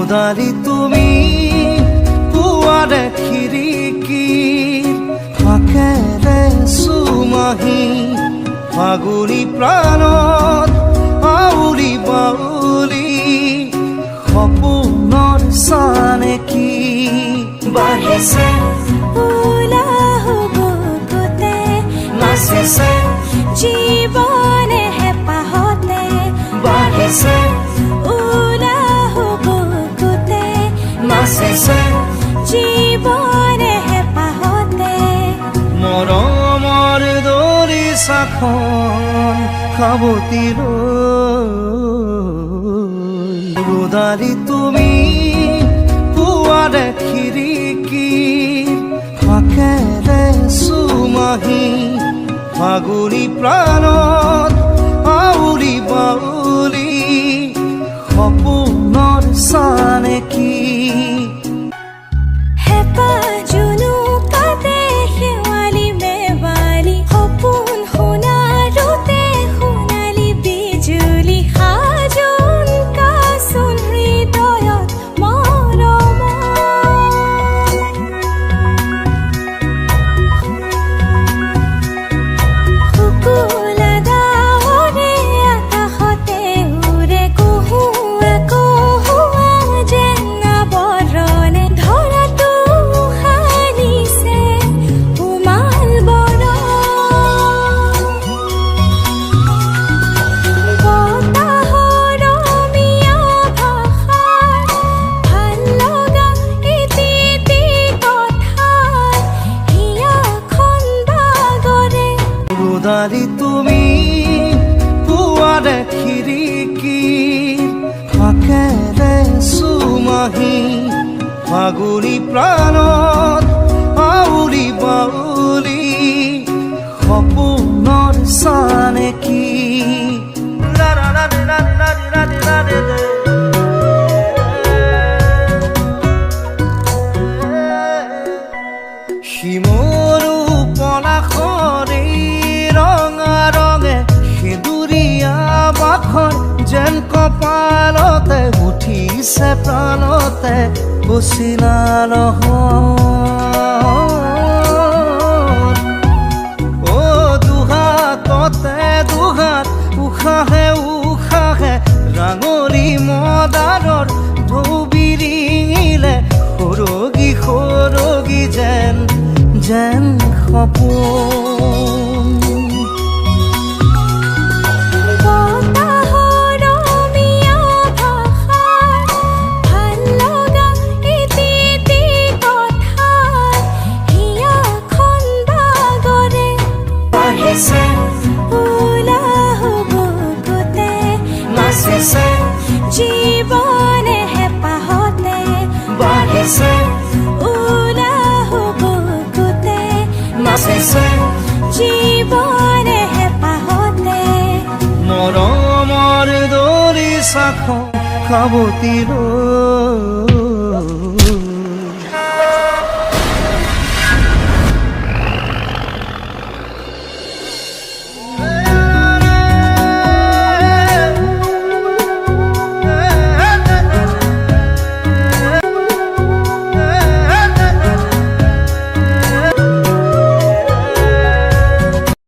ৰ'দালি তুমি পুৱাৰে খিৰিকীৰ ফাকেৰে চুমাহি ফাগুনী প্ৰাণত আউলি বাউলি সপোনৰ চানেকি বাঢ়িছে বুকুতে নাচিছে জীৱনে হেঁপাহতে বাঢ়িছে বুকুতে নাচিছে জীৱনে হেঁপাহতে মৰমৰ দৰিচাখন সাৱটি ৰ'দালি তুমি পুৱাৰে খিৰিকীৰ ফাকেৰে চুমাহি ফাগুনী প্ৰাণত আউলি বাউলি সপোনৰ চানেকি হেঁপাহ জুনুকাতে শেৱালি মেৱালি সপোন সোণাৰুতে সোণালী বিজুলী সাজোন কাচোন হৃদয়ত মৰম শুকুলা ডাৱৰে আকাশতে উৰে কুহুৱা কুহুৱা যেন আৱৰণে ধৰাটো সানিছে উমাল বৰণ বতাহৰ ৰমীয়া ভাষাৰ ভাল লগা ইতি কথাৰ হিয়াখন বাগৰে ৰ'দালি তুমি পুৱাৰে খিৰিকীৰ ফাকেৰে চুমাহি ফাগুনী প্ৰাণত আউলি বাউলি সপোনৰ চানেকি শিমৰু পলাশৰে ৰঙা ৰঙে সেঁদুৰীয়া বাখৰ যেন কপালতে উঠিছে প্ৰাণতে বচিলা দুহাততে দুহাত উশাহে উশাহে ৰাঙলী মদাৰৰ ঢৌ বিৰিঙিলে সৰগী সৰগী যেন যেন সপোন বতাহৰ ৰমীয়া ভাষাৰ ভাল লগা ইতি কথাৰ হিয়াখন বাগৰে বাঢ়িছে বুকুতে নাচিছে জীৱনে হেঁপাহতে বাঢ়িছে বুকুতে নাচিছে জীৱনে হেঁপাহতে মৰমৰ দৰিচাখন সাৱটি